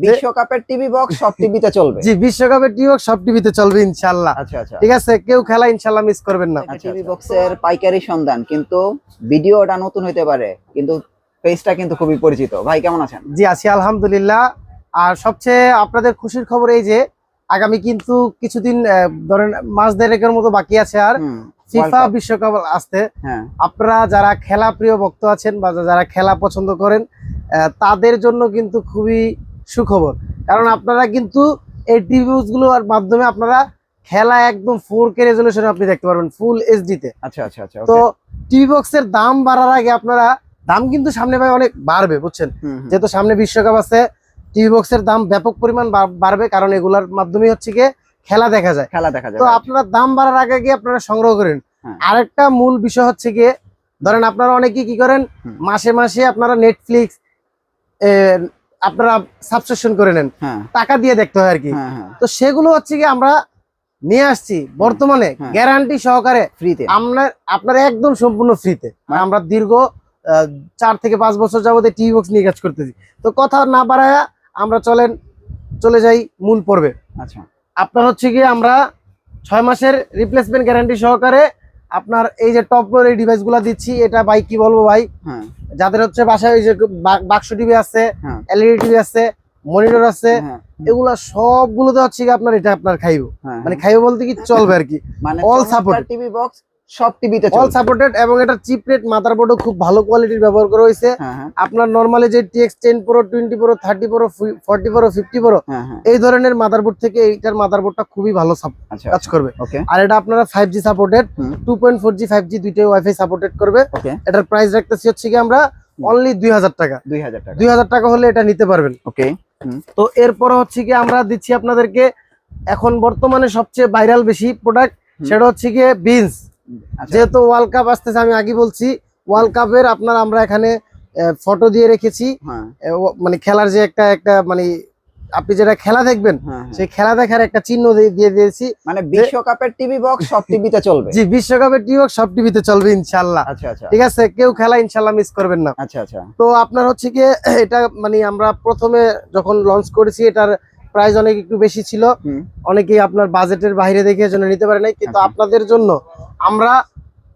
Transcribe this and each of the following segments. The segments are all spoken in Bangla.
বিশ্বকাপের টিভি বক্স সব টিভিতে চলবে। জি, বিশ্বকাপের টিভি বক্স সব টিভিতে চলবে ইনশাআল্লাহ। আচ্ছা আচ্ছা, ঠিক আছে, কেউ খেলা ইনশাআল্লাহ মিস করবেন না। টিভি বক্সের পাইকারি সন্ধান, কিন্তু ভিডিওটা নতুন হইতে পারে, কিন্তু পেজটা কিন্তু খুবই পরিচিত। ভাই কেমন আছেন? জি আছি আলহামদুলিল্লাহ। আর সবচেয়ে আপনাদের খুশির খবর এই যে আগামী কিন্তু কিছুদিন ধরেন মাস দেড়েকের মতো বাকি আছে আর ফিফা বিশ্বকাপ আসতে। আপনারা যারা খেলা প্রিয় ভক্ত আছেন বা যারা খেলা পছন্দ করেন তাদের জন্য কিন্তু খুবই সুখবর, কারণ আপনারা কিন্তু এই টিভি গুলোর মাধ্যমে আপনারা খেলা একদম 4K রেজলিউশনে আপনি দেখতে পারবেন, ফুল এইচডি তে। আচ্ছা আচ্ছা আচ্ছা। তো টিভি বক্সের দাম বাড়ার আগে আপনারা, দাম কিন্তু সামনে ভাই অনেক বাড়বে বুঝছেন, যেহেতু সামনে বিশ্বকাপ আছে, টিভি বক্সের দাম ব্যাপক পরিমাণ বাড়বে, কারণ এগুলার মাধ্যমে হচ্ছে গিয়ে খেলা দেখা যায়। তো আপনারা দাম বাড়ার আগে গিয়ে আপনারা সংগ্রহ করেন। আরেকটা মূল বিষয় হচ্ছে গিয়ে ধরেন আপনারা অনেকেই কি করেন, মাসে মাসে আপনারা নেটফ্লিক্স আপনারা সাবস্ক্রিপশন করে নেন, টাকা দিয়ে দেখতে হয় আর কি। তো সেগুলো হচ্ছে কি আমরা নিয়ে আসছি বর্তমানে গ্যারান্টি সহকারে ফ্রিতে, আপনারা একদম সম্পূর্ণ ফ্রিতে। আমরা দীর্ঘ 4 থেকে 5 বছর যাবত টিভি বক্স নিয়ে কাজ করতেছি। তো কথা না বাড়ায় আমরা চলে যাই মূল পর্বে। আচ্ছা, আপনার হচ্ছে গিয়ে আমরা 6 মাসের রিপ্লেসমেন্ট গ্যারান্টি সহকারে আপনার এই যে টপ ফ্লোর এই ডিভাইস গুলা দিচ্ছি। এটা ভাই কি বলবো ভাই, যাদের হচ্ছে বাসায় ওই যে বাক্স টিভি আছে, এলইডি টিভি আছে, মনিটর আছে, এগুলা সবগুলোতে হচ্ছে কি আপনার এটা আপনার খাইবো, মানে খাইবো বলতে কি চলবে আর কি, অল সাপোর্ট টিভি বক্স সব টিভিতে অল সাপোর্টেড। এবং এটা চিপ রেট মাদারবোর্ডও খুব ভালো কোয়ালিটির ব্যবহার করা হয়েছে। আপনার নরমালি যে TX 10 Pro 20 Pro 30 Pro 40 Pro 50 Pro এই ধরনের মাদারবোর্ড থেকে এইটার মাদারবোর্ডটা খুবই ভালো কাজ করবে। আর এটা আপনারা 5G সাপোর্টেড, 2.4G 5G দুইটাই ওয়াইফাই সাপোর্টেড করবে। এটার প্রাইস রাখতেছি হচ্ছে কি আমরা অনলি 2000 টাকা। 2000 টাকা হলে এটা নিতে পারবেন। ওকে, তো এরপর হচ্ছে কি আমরা দিচ্ছি আপনাদেরকে এখন বর্তমানে সবচেয়ে ভাইরাল বেশি প্রোডাক্ট, সেটা হচ্ছে কি বিনস। যেহেতু ওয়ার্ল্ড কাপ আসতেছে, আমি আগে বলছি ওয়ার্ল্ড কাপের আপনার আমরা এখানে ফটো দিয়ে রেখেছি, মানে খেলার যে একটা মানে আপনি যেটা খেলা দেখবেন সেই খেলা দেখার একটা চিহ্ন দিয়ে দিয়েছি, মানে বিশ্বকাপের টিভি বক্স সব টিভিতে চলবে। জি, বিশ্বকাপের টিভি বক্স সব টিভিতে চলবে ইনশাআল্লাহ। আচ্ছা আচ্ছা, ঠিক আছে, কেউ খেলা ইনশাআল্লাহ মিস করবেন না। আচ্ছা আচ্ছা। তো আপনার হচ্ছে কি এটা মানে আমরা প্রথমে যখন লঞ্চ করেছি এটার প্রাইস অনেক একটু বেশি ছিল, অনেকেই আপনার বাজেটের বাইরে দেখে জন্য নিতে পারে নাই, কিন্তু আপনাদের জন্য আমরা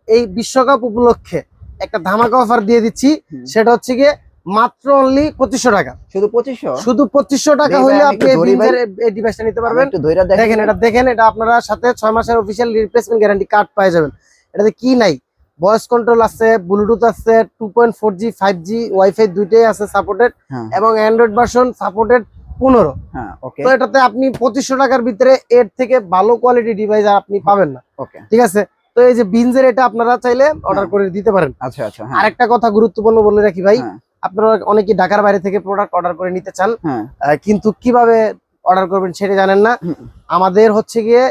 এই বিশ্বকাপ উপলক্ষে একটা ধামাকা অফার দিয়ে দিচ্ছি। সেটা হচ্ছে গিয়ে মাত্র অনলি 2500 টাকা। শুধু 2500 টাকা হলে আপনি এই ডিভাইসটা নিতে পারবেন। দেখেন এটা আপনারা সাথে 6 মাসের অফিসিয়াল রিপ্লেসমেন্ট গ্যারান্টি কার্ড পেয়ে যাবেন। এটাতে কি নাই, ভয়েস কন্ট্রোল আছে, ব্লুটুথ আছে, 2.4G 5G ওয়াইফাই দুইটাই আছে সাপোর্টেড, এবং অ্যান্ড্রয়েড ভার্সন সাপোর্টেড 15। তো এটাতে আপনি 2500 টাকার ভিতরে এর থেকে ভালো কোয়ালিটি ডিভাইস আপনি পাবেন না। ঠিক আছে, তো এই যে বিনজের এটা আপনারা চাইলে অর্ডার করে দিতে পারেন। আচ্ছা আচ্ছা। আরেকটা কথা গুরুত্বপূর্ণ বলে রাখি ভাই, আপনারা অনেকে ঢাকার বাইরে থেকে প্রোডাক্ট অর্ডার করে নিতে চান, কিন্তু কিভাবে অর্ডার করবেন সেটা জানেন না। আমাদের হচ্ছে গিয়ে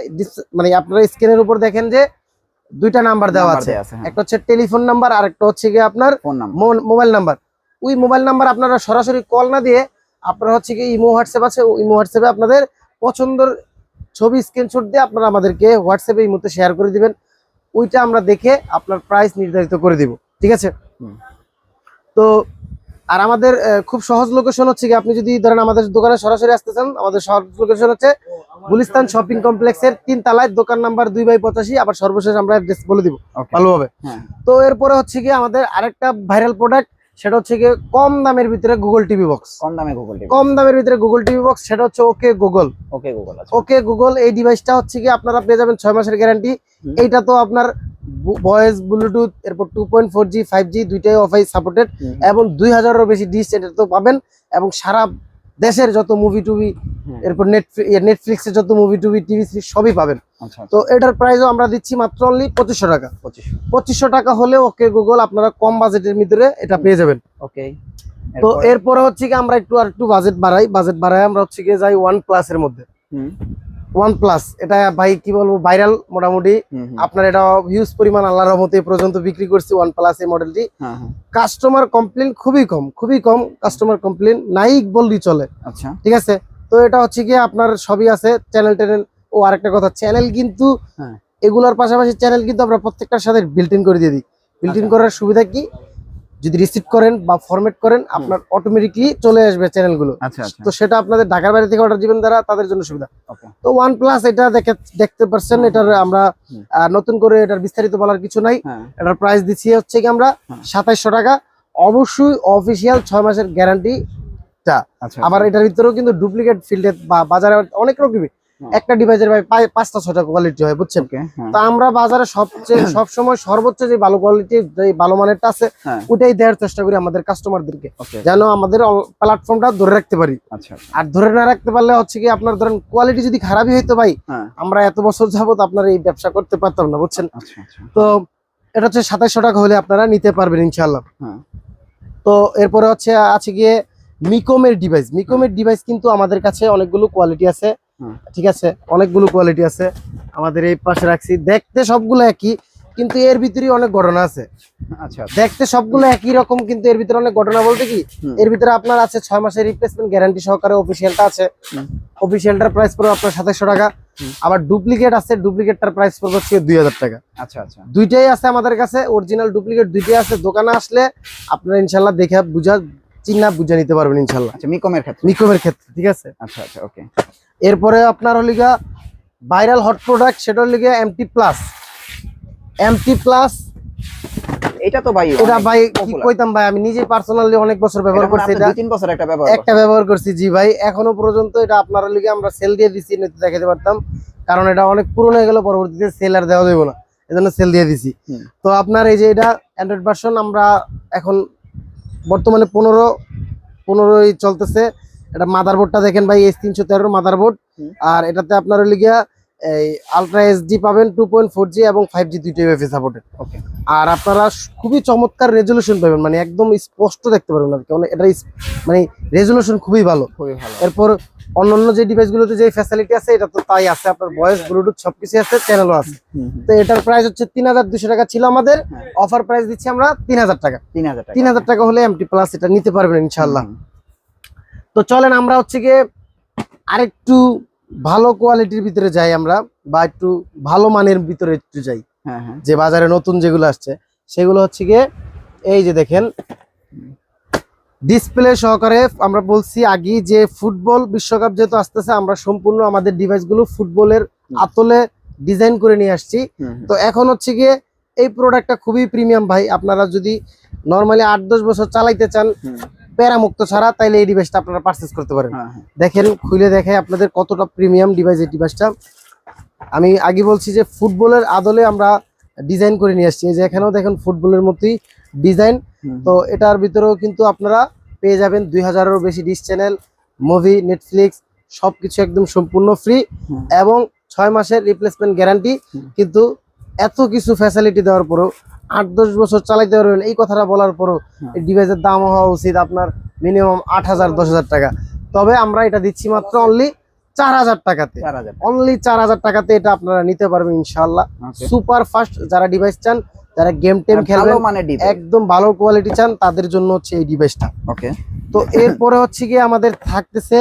মানে আপনারা স্ক্রিনের উপর দেখেন যে দুইটা নাম্বার দেওয়া আছে, একটা হচ্ছে টেলিফোন নাম্বার আর একটা হচ্ছে গিয়ে আপনার মোবাইল নাম্বার। ওই মোবাইল নাম্বার আপনারা সরাসরি কল না দিয়ে আপনারা হচ্ছে গিয়ে ইমো হোয়াটসঅ্যাপ আছে, ইমো হোয়াটসঅ্যাপে আপনাদের পছন্দের ছবি স্ক্রিনশট দিয়ে আপনারা আমাদেরকে হোয়াটসঅ্যাপে এই মুহূর্তে শেয়ার করে দিবেন, ওইটা আমরা দেখে আপনার প্রাইস নির্ধারিত করে দিব। ঠিক আছে, তো আর আমাদের খুব সহজ লোকেশন হচ্ছে কি, আপনি যদি ধরেন আমাদের দোকানে সরাসরি আসতে চান, আমাদের সহজ লোকেশন হচ্ছে গুলিস্তান শপিং কমপ্লেক্সের 3 তলায়, দোকান নাম্বার 2/85। আবার সর্বশেষ আমরা অ্যাড্রেস বলে দিব ভালোভাবে। তো এরপরে হচ্ছে কি আমাদের আরেকটা ভাইরাল প্রোডাক্ট, সেটা হচ্ছে কি কম দামের ভিতরে গুগল টিভি বক্স। কম দামের ভিতরে গুগল টিভি বক্স, সেটা হচ্ছে ওকে গুগল। এই ডিভাইসটা হচ্ছে কি আপনারা পেয়ে যাবেন 6 মাসের গ্যারান্টি। এইটা তো আপনার ভয়েস, ব্লুটুথ, এরপর 2.4G 5G দুইটাই ওয়াইফাই সাপোর্টেড, এবং 2000-এরও বেশি ডিশ এটা তো পাবেন, এবং সারা দেশের যত মুভি টুভি, এরপর নেটফ্লিক্সের যত মুভি টুভি টিভি সবই পাবেন। তো এটার প্রাইসও আমরা দিচ্ছি মাত্র অনলি 2500 টাকা। 2500 টাকা হলে ওকে গুগল আপনারা কম বাজেটের ভিতরে এটা পেয়ে যাবেন। ওকে, তো এরপরে হচ্ছে কি আমরা একটু বাজেট বাড়াই আমরা হচ্ছে গিয়ে যাই OnePlus এর মধ্যে। OnePlus এটা ভাই কি বলবো ভাইরাল মোটামুটি, আপনার এটা হিউজ পরিমাণ আল্লাহর রহমতে পর্যন্ত বিক্রি করছি OnePlus এই মডেলটি। কাস্টমার কমপ্লেন খুবই কম কাস্টমার কমপ্লেন নাই বললেই চলে। আচ্ছা, ঠিক আছে, তো এটা হচ্ছে কি আপনার সবই আছে, চ্যানেল ও আরেকটা কথা, চ্যানেল কিন্তু এগুলোর পাশাপাশি চ্যানেল কিন্তু আমরা প্রত্যেকটার সাথে বিল্ট ইন করে দিয়ে দিই। বিল্ট ইন করার সুবিধা কি, যদি রিসিভ করেন বা ফরম্যাট করেন আপনার অটোমেটিকলি চলে আসবে চ্যানেলগুলো। আচ্ছা আচ্ছা তো সেটা আপনাদের ঢাকার বাইরে থেকে অর্ডার দিবেন যারা তাদের জন্য সুবিধা। ওকে তো OnePlus এটা দেখতে পাচ্ছেন, এটার আমরা নতুন করে এটার বিস্তারিত বলার কিছু নাই। হ্যাঁ এটার প্রাইস দিচ্ছি হচ্ছে কি আমরা 2700 টাকা, অবশ্যই অফিসিয়াল 6 মাসের গ্যারান্টি। আচ্ছা আবার এটার ভিতরেও কিন্তু ডুপ্লিকেট ফিল্ডে বা বাজারে অনেক রকম একটা ডিভাইসের ভাই 5টা 6টা কোয়ালিটি হয়, বুঝছেন। ওকে তো আমরা বাজারে সবসময় সর্বোচ্চ যে ভালো কোয়ালিটির যে ভালো মানেরটা আছে হ্যাঁ ওটাই দেওয়ার চেষ্টা করি আমাদের কাস্টমারদেরকে, ওকে যেন আমাদের প্ল্যাটফর্মটা ধরে রাখতে পারি। আচ্ছা আর ধরে না রাখতে পারলে হচ্ছে কি আপনার ধরেন কোয়ালিটি যদি খারাপই হইতো ভাই, হ্যাঁ আমরা এত বছর যাবত আপনার এই ব্যবসা করতে পারতাম না, বুঝছেন। আচ্ছা আচ্ছা তো এটা হচ্ছে 2700 টাকা হলে আপনারা নিতে পারবেন ইনশাআল্লাহ। হ্যাঁ তো এরপরে হচ্ছে আছে গিয়ে মিকমের ডিভাইস। মিকমের ডিভাইস কিন্তু আমাদের কাছে অনেকগুলো কোয়ালিটি আছে, ঠিক আছে, অনেকগুলো কোয়ালিটি আছে। আমাদের এই পাশে রাখছি, দেখতে সবগুলো একই কিন্তু এর ভিতরে অনেক ঘটনা আছে। আচ্ছা দেখতে সবগুলো একই রকম কিন্তু এর ভিতরে অনেক ঘটনা বলতে কি, এর ভিতরে আপনার আছে 6 মাসের রিপ্লেসমেন্ট গ্যারান্টি সহকারে অফিসিয়ালটা আছে। অফিসিয়ালটার প্রাইস পড়বে আপনার 2700 টাকা। আবার ডুপ্লিকেট আছে, ডুপ্লিকেটটার প্রাইস পড়বে হচ্ছে 2000 টাকা। আচ্ছা আচ্ছা দুইটাই আছে আমাদের কাছে, অরিজিনাল ডুপ্লিকেট দুইটাই আছে। দোকানে আসলে আপনারা ইনশাল্লাহ দেখে বুঝে নিতে পারবেন ইনশাল্লাহ। আচ্ছা মিকমের ক্ষেত্রে মিকমের ক্ষেত্রে ঠিক আছে। আচ্ছা আচ্ছা ওকে এরপরে আপনার হলো গিয়া ভাইরাল হট প্রোডাক্ট, সেটা হলো গিয়া MT প্লাস। এটা তো ভাই এটা ভাই কি কইতাম ভাই, আমি নিজে পার্সোনালি অনেক বছর ব্যবহার করছি। এটা 2-3 বছর একটা ব্যবহার করছি জি ভাই, এখনো পর্যন্ত এটা আপনার হলো গিয়া আমরা সেল দিয়ে দিছি, নয়তো দেখাতে পারতাম, কারণ এটা অনেক পুরনো হয়ে গেল, পরবর্তীতে সেল আর দেওয়া যাবে না, এজন্য সেল দিয়ে দিছি। তো আপনার এই যে এটা অ্যান্ড্রয়েড ভার্সন আমরা এখন বর্তমানে 15 চলতেছে। এটা মাদারবোর্ডটা দেখেন ভাই, S313 মাদারবোর্ড। আর এটাতে আপনার হলো গিয়া এই আলট্রা এইচডি পাবেন 2.4G এবং 5G দুইটাই ওয়াইফাই সাপোর্টেড। ওকে আর আপনারা খুবই চমৎকার রেজুলেশন পাবেন, মানে একদম স্পষ্ট দেখতে পারবেন আর কি, এটা মানে রেজুলেশন খুবই ভালো। এরপর অন্যান্য যে ডিভাইসগুলোতে যে ফ্যাসিলিটি আছে এটা তো তাই আছে, আপনার ভয়েস ব্লুটুথ সবকিছু আছে, চ্যানেলও আছে। তো এটার প্রাইস হচ্ছে 3200 টাকা ছিল আমাদের, অফার প্রাইস দিচ্ছি আমরা 3000 টাকা। 3000 টাকা হলে MT প্লাস এটা নিতে পারবেন ইনশাআল্লাহ। তো চলেন আমরা হচ্ছে গিয়ে আরেকটু ভালো কোয়ালিটির ভিতরে যাই আমরা, বা একটু ভালো মানের ভিতরে একটু যাই। যে বাজারে নতুন যেগুলো আসছে সেগুলো হচ্ছে গিয়ে এই যে দেখেন ডিসপ্লে সহকারে। আমরা বলছি আগে যে ফুটবল বিশ্বকাপ যেহেতু আসতেছে, আমরা সম্পূর্ণ আমাদের ডিভাইসগুলো ফুটবলের আতলে ডিজাইন করে নিয়ে আসছি। তো এখন হচ্ছে গিয়ে এই প্রোডাক্টটা খুবই প্রিমিয়াম ভাই, আপনারা যদি নরমালি 8-10 বছর চালাইতে চান প্যারামুক্ত ছাড়া, তাইলে এই ডিভাইসটা আপনারা পারচেজ করতে পারেন। দেখেন খুলে দেখে আপনাদের কতটা প্রিমিয়াম ডিভাইস এই ডিভাইসটা। আমি আগে বলছি যে ফুটবলের আদলে আমরা ডিজাইন করে নিয়ে আসছি, এই যে এখানেও দেখেন ফুটবলের মতোই ডিজাইন। তো এটার ভিতরেও কিন্তু আপনারা পেয়ে যাবেন 2000-এরও বেশি ডিশ চ্যানেল, মুভি, নেটফ্লিক্স সবকিছু একদম সম্পূর্ণ ফ্রি এবং 6 মাসের রিপ্লেসমেন্ট গ্যারান্টি। কিন্তু এত কিছু ফ্যাসিলিটি দেওয়ার পরেও 8-10 বছর চালাইতে পারবেন, এই কথাটা বলার পরও এই ডিভাইসের দাম হওয়া উচিত আপনার মিনিমাম 8000-10,000 টাকা। তবে আমরা এটা দিচ্ছি মাত্র অনলি 4000 টাকাতে, অনলি 4000 টাকাতে এটা আপনারা নিতে পারবেন ইনশাআল্লাহ। সুপার ফাস্ট যারা ডিভাইস চান, যারা গেম টেম খেলবেন, একদম ভালো কোয়ালিটি চান, তাদের জন্য হচ্ছে এই ডিভাইসটা। ওকে তো এরপরে হচ্ছে কি আমাদের থাকতেছে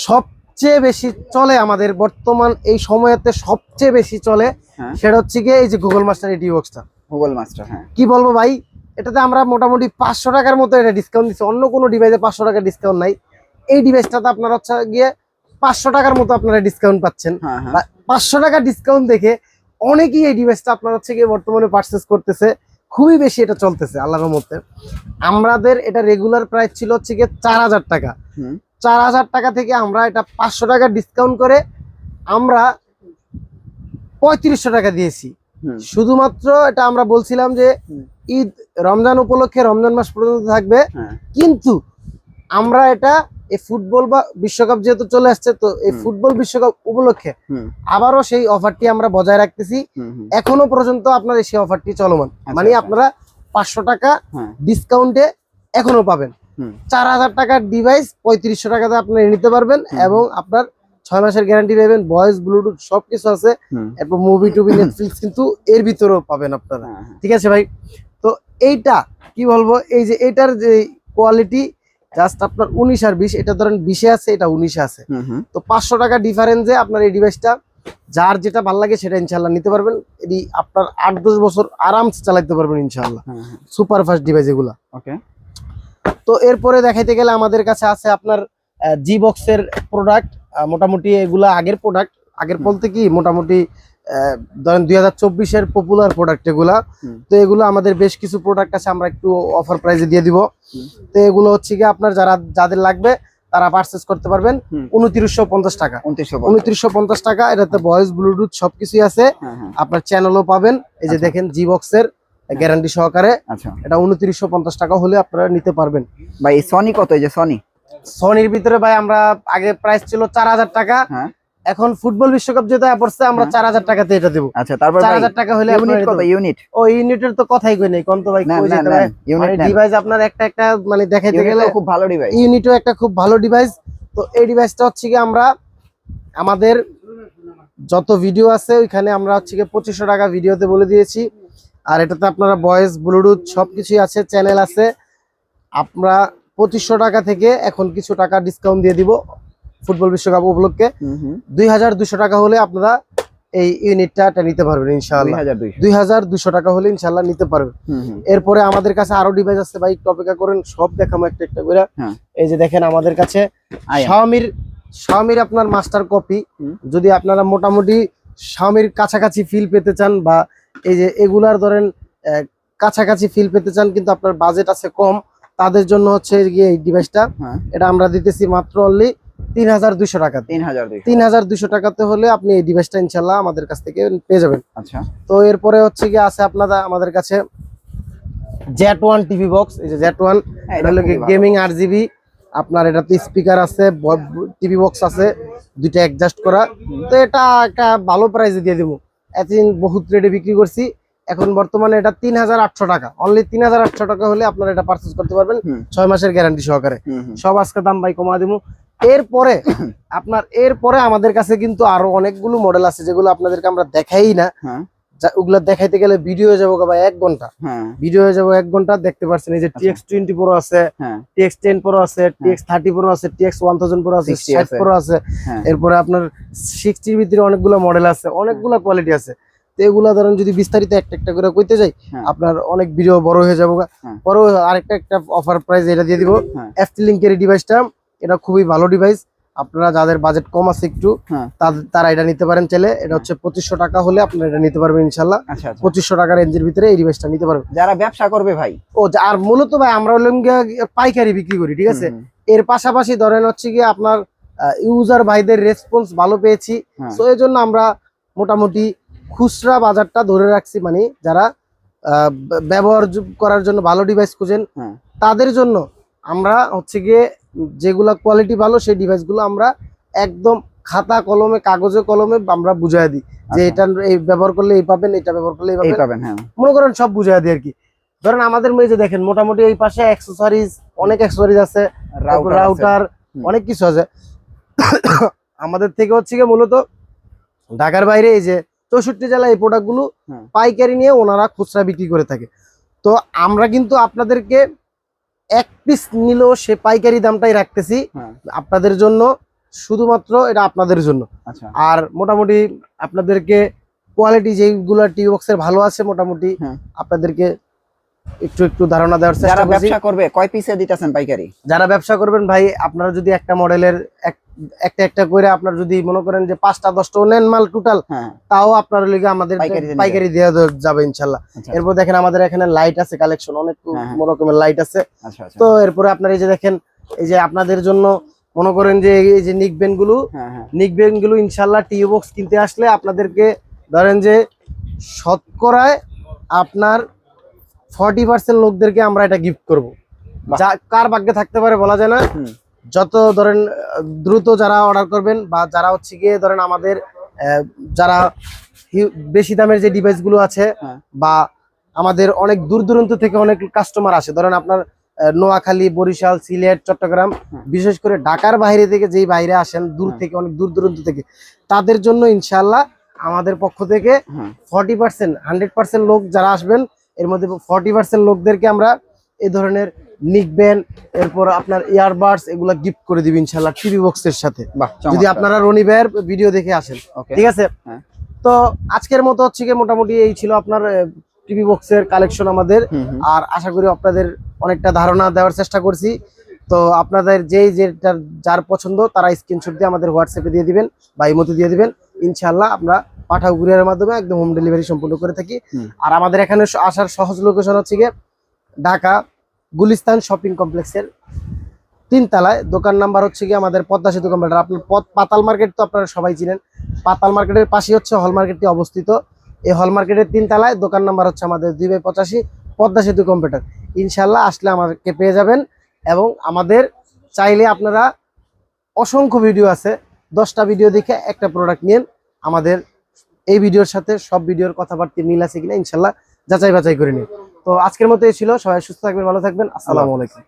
সবচেয়ে বেশি চলে আমাদের বর্তমান এই সময়তে সবচেয়ে বেশি চলে, সেটা হচ্ছে গিয়ে এই যে গুগল মাস্টার এডি বক্সটা। গুগল মাস্টার কি বলবো ভাই, এটাতে আমরা মোটামুটি 500 টাকার মতো এটা ডিসকাউন্ট দিচ্ছি, অন্য কোনো ডিভাইসে 500 টাকা ডিসকাউন্ট নাই। এই ডিভাইসটাতে আপনার হচ্ছে গিয়ে 500 টাকার মতো আপনারা ডিসকাউন্ট পাচ্ছেন। 500 টাকা ডিসকাউন্ট দেখে অনেকেই এই ডিভাইসটা আপনার হচ্ছে গিয়ে বর্তমানে পারচেজ করতেছে, খুবই বেশি এটা চলতেছে আল্লাহর রহমতে। আমাদের এটা রেগুলার প্রাইস ছিল হচ্ছে গিয়ে 4000 টাকা। 4000 টাকা থেকে আমরা এটা 500 টাকা ডিসকাউন্ট করে আমরা 3500 টাকা দিয়েছি। শুধুমাত্র এটা আমরা বলছিলাম যে ঈদ রমজান উপলক্ষে, রমজান মাস পর্যন্ত থাকবে, কিন্তু আমরা এটা এই ফুটবল বা বিশ্বকাপ যেহেতু চলে আসছে, তো এই ফুটবল বিশ্বকাপ উপলক্ষে আবারও সেই অফারটি আমরা বজায় রাখতেছি। এখনো পর্যন্ত আপনার সেই অফারটি চলমান, মানে আপনারা 500 টাকা ডিসকাউন্টে এখনো পাবেন। 4000 টাকার ডিভাইস 3500 টাকাতে আপনারা নিতে পারবেন এবং আপনার 6 মাসের গ্যারান্টি পাবেন, ভয়েস ব্লুটুথ সবকিছু আছে। এরপর মুভি টুবি নেটফ্লিক্স কিন্তু এর ভিতরেও পাবেন আপনারা, ঠিক আছে ভাই। তো এইটা কি বলবো, এই যে এটার যে কোয়ালিটি জাস্ট আপনার 19 আর 20, এটা ধরেন 20-এ আছে, এটা 19-এ আছে। তো 500 টাকা ডিফারেন্সে আপনার এই ডিভাইসটা যার যেটা ভালো লাগে সেটা ইনশাল্লাহ নিতে পারবেন। এটি আপনার 8-10 বছর আরামসে চালাতে পারবেন ইনশাল্লাহ। সুপার ফাস্ট ডিভাইস এগুলা। ওকে, তো এরপরে দেখাইতে গেলে আমাদের কাছে আছে আপনার জি বক্সের প্রোডাক্ট। মোটামুটি এগুলা আগের প্রোডাক্ট, আগের বলতে কি মোটামুটি ধরেন 2024-এর পপুলার প্রোডাক্ট এগুলা। তো এগুলো আমাদের বেশ কিছু প্রোডাক্ট আছে, আমরা একটু অফার প্রাইসে দিয়ে দিব। তো এগুলো হচ্ছে কি আপনার যাদের লাগবে তারা পারচেজ করতে পারবেন 2950 টাকা। 2950 টাকা। এটাতে ভয়েস, ব্লুটুথ সবকিছুই আছে। আপনার চ্যানেলও পাবেন। এই যে দেখেন জি বক্সের গ্যারান্টি সহকারে। আচ্ছা, এটা 2950 টাকা হলে আপনারা নিতে পারবেন। ভাই সনি কত? এই যে সনির ভিতরে ভাই আমরা আগে প্রাইস ছিল 4000 টাকা। এখন ফুটবল বিশ্বকাপ যেটা পড়ছে আমরা 4000 টাকাতে এটা দেব। আচ্ছা, তারপর 4000 টাকা হলে ইউনিট কত? ইউনিট ও ইউনিটের তো কথাই কই নাই, কোন তো ভাই কই যেতে ভাই ডিভাইস আপনার একটা মানে দেখাইতে গেলে খুব ভালো ডিভাইস। ইউনিটও একটা খুব ভালো ডিভাইস। তো এই ডিভাইসটা হচ্ছে কি আমরা আমাদের যত ভিডিও আছে ওইখানে আমরা হচ্ছে কি 2500 টাকা ভিডিওতে বলে দিয়েছি। আর এটাতে আপনারা ভয়েস, ব্লুটুথ সবকিছুই আছে, চ্যানেল আছে। আমরা 2500 টাকা থেকে এখন কিছু টাকা ডিসকাউন্ট দিয়ে দিব ফুটবল বিশ্বকাপ উপলক্ষে। 2200 টাকা হলে আপনারা এই ইউনিটটা নিতে পারবেন ইনশাআল্লাহ। 2200 টাকা হলে ইনশাআল্লাহ নিতে পারবেন। এরপরে আমাদের কাছে আরো ডিভাইস আছে ভাই, একটু অপেক্ষা করেন, সব দেখাবো একটা একটা করে। এই যে দেখেন আমাদের কাছে শাওমির আপনার মাস্টার কপি। যদি আপনারা মোটামুটি শাওমির কাছাকাছি ফিল পেতে চান, বা এই যে এগুলার ধরেন কাছাকাছি ফিল পেতে চান কিন্তু আপনার বাজেট আছে কম, তাদের জন্য হচ্ছে গিয়ে এই ডিভাইসটা। এটা আমরা দিতেছি মাত্র অনলি 3200 টাকা। 3200 টাকাতে হলে আপনি এই ডিভাইসটা ইনশাল্লাহ আমাদের কাছ থেকে পেয়ে যাবেন। আচ্ছা, তো এরপরে হচ্ছে কি আছে আমাদের কাছে Z1 টিভি বক্স। এই যে Z1 এটা হলো গেমিং RGB। আপনার এটাতে স্পিকার আছে, টিভি বক্স আছে, দুইটা অ্যাডজাস্ট করা। তো এটা একটা ভালো প্রাইসে দিয়ে দেবো। এতদিন বহুত রেটে বিক্রি করছি, এখন বর্তমানে এটা 3800 টাকা। অনলি 3800 টাকা হলে আপনারা এটা পারচেজ করতে পারবেন 6 মাসের গ্যারান্টি সহকারে। সব আজকে দাম ভাই কমা দেবো। এরপরে আমাদের কাছে কিন্তু আরো অনেকগুলো মডেল আছে যেগুলো আপনাদেরকে আমরা দেখাই না। ওগুলা দেখাইতে গেলে ভিডিও হয়ে যাবো ভাই 1 ঘন্টা। ভিডিও হয়ে যাবো 1 ঘন্টা। দেখতে পাচ্ছেন এই যে TX20 Pro আছে, TX10 Pro আছে, TX30 Pro আছে, TX1000 Pro আছে, 60 Pro আছে। এরপরে আপনার 60-র ভিতরে অনেকগুলো মডেল আছে, অনেকগুলো কোয়ালিটি আছে। তো এগুলা ধরেন যদি বিস্তারিত একটা একটা করে কইতে যাই আপনার অনেক ভিডিও বড় হয়ে যাবো। পরে আরেকটা অফার প্রাইস এটা দিয়ে দিব। FT-Link-এর ডিভাইসটা, এটা খুবই ভালো ডিভাইস। আপনারা যাদের বাজেট কম আছে একটু তারা এটা নিতে পারেন চাইলে। এটা হচ্ছে 2500 টাকা হলে আপনারা এটা নিতে পারবেন ইনশাল্লাহ। 2500 টাকার রেঞ্জের ভিতরে এই ডিভাইসটা নিতে পারবেন যারা ব্যবসা করবে ভাই। আর মূলত ভাই আমরা হলাম পাইকারি বিক্রি করি, ঠিক আছে। এর পাশাপাশি ধরেন হচ্ছে কি আপনার ইউজার ভাইদের রেসপন্স ভালো পেয়েছি, তো এই জন্য আমরা মোটামুটি খুচরা বাজারটা ধরে রাখছি। মানে যারা ব্যবহার করার জন্য ভালো ডিভাইস খুঁজেন তাদের জন্য আমরা হচ্ছে গিয়ে যেগুলা কোয়ালিটি ভালো সেই ডিভাইসগুলো আমরা একদম খাতা কলমে, কাগজে কলমে আমরা বুঝাই দিই যে এটা এই ব্যবহার করলে এই পাবেন, এটা ব্যবহার করলে এই পাবেন। মনে করেন সব বুঝাই দিই আর কি। ধরেন আমাদের মেয়ে যে দেখেন মোটামুটি এই পাশে অ্যাক্সেসরিজ, অনেক অ্যাক্সেসরিজ আছে, রাউটার অনেক কিছু আছে। আমাদের থেকে হচ্ছে গিয়ে মূলত ঢাকার বাইরে এই যে 64 জেলায় এই প্রোডাক্টগুলো পাইকারি নিয়ে ওনারা খুচরা বিক্রি করে থাকে। তো আমরা কিন্তু আপনাদেরকে এক পিস নিলেও সে পাইকারি দামটাই রাখতেছি আপনাদের জন্য, শুধুমাত্র এটা আপনাদের জন্য। আর মোটামুটি আপনাদেরকে কোয়ালিটি যেগুলো টিভি বক্সের ভালো আছে মোটামুটি আপনাদেরকে একটু ধারণা দেওয়ার চেষ্টা করছি। যারা ব্যবসা করবে কয় পিসে দিতেছেন পাইকারি? যারা ব্যবসা করবেন ভাই আপনারা যদি একটা মডেলের একটা করে আপনার যদি মনে করেন যে 5টা 10টা নেন মাল টোটাল, তাও আপনার লিগে আমাদের পাইকারি দেওয়া যাবে ইনশাল্লাহ। এরপর দেখেন আমাদের এখানে লাইট আছে, কালেকশন অনেক রকমের লাইট আছে। তো এরপরে আপনার এই যে দেখেন এই যে আপনাদের জন্য মনে করেন যে এই যে নিকবেন গুলো ইনশাল্লাহ টিভি বক্স কিনতে আসলে আপনাদেরকে ধরেন যে শতকরায় আপনার 40% লোকদেরকে আমরা এটা গিফট করব। যা কার ভাগ্যে থাকতে পারে বলা যায় না। যত ধরেন দ্রুত যারা অর্ডার করবেন বা যারা হচ্ছে গিয়ে ধরেন আমাদের যারা বেশি দামের যে ডিভাইস গুলো আছে বা আমাদের অনেক দূর দূরান্ত থেকে অনেক কাস্টমার আসে, ধরেন আপনার নোয়াখালী, বরিশাল, সিলেট, চট্টগ্রাম, বিশেষ করে ঢাকার বাইরে থেকে যেই বাইরে আসেন দূর থেকে, অনেক দূর দূরান্ত থেকে, তাদের জন্য ইনশাল্লাহ আমাদের পক্ষ থেকে 40% 100% লোক যারা আসবেন এর মধ্যে 40% লোকদেরকে আমরা এই ধরনের নিকবেন, এরপর আপনার ইয়ারবাডস এগুলা গিফট করে দিবেন ইনশাআল্লাহ টিভি বক্সের সাথে, বাহ, যদি চমৎকার। আপনারা রনি ভাইয়ের ভিডিও দেখে আসেন। ওকে, ঠিক আছে, হ্যাঁ। তো আজকের মতো হচ্ছে কি মোটামুটি এই ছিল আপনার টিভি বক্সের কালেকশন আমাদের। হুম, হুম। আর আশা করি আপনাদের অনেকটা ধারণা দেওয়ার চেষ্টা করছি। তো আপনাদের যেটা যার পছন্দ তারা স্ক্রিনশট দিয়ে আমাদের হোয়াটসঅ্যাপে দিয়ে দিবেন বা ইমোতে দিয়ে দিবেন, ইনশাআল্লাহ আমরা পাঠাও কুরিয়ারের মাধ্যমে একদম হোম ডেলিভারি সম্পূর্ণ করে থাকি। হুম। আর আমাদের এখানে আসার সহজ লোকেশন হচ্ছে গিয়ে ঢাকা গুলিস্তান শপিং কমপ্লেক্সের 3 তলায়, দোকান নাম্বার হচ্ছে কি আমাদের পদ্মা সেতু কম্পিউটার। আপনার পাতাল মার্কেট তো আপনারা সবাই চিনেন, পাতাল মার্কেটের পাশে হচ্ছে হল মার্কেটটি অবস্থিত। এই হল মার্কেটের 3 তলায়, দোকান নাম্বার হচ্ছে আমাদের 2/85 পদ্মা সেতু কম্পিউটার। ইনশাল্লাহ আসলে আমাদেরকে পেয়ে যাবেন। এবং আমাদের চাইলে আপনারা অসংখ্য ভিডিও আছে, 10টা ভিডিও দেখে একটা প্রোডাক্ট নিন। আমাদের এই ভিডিওর সাথে সব ভিডিওর কথাবার্তা মিল আছে কিনা ইনশাল্লাহ যাচাই বাছাই করে নিন। তো আজকের মতো এই ছিল, সবাই সুস্থ থাকবেন, ভালো থাকবেন, আসসালামু আলাইকুম।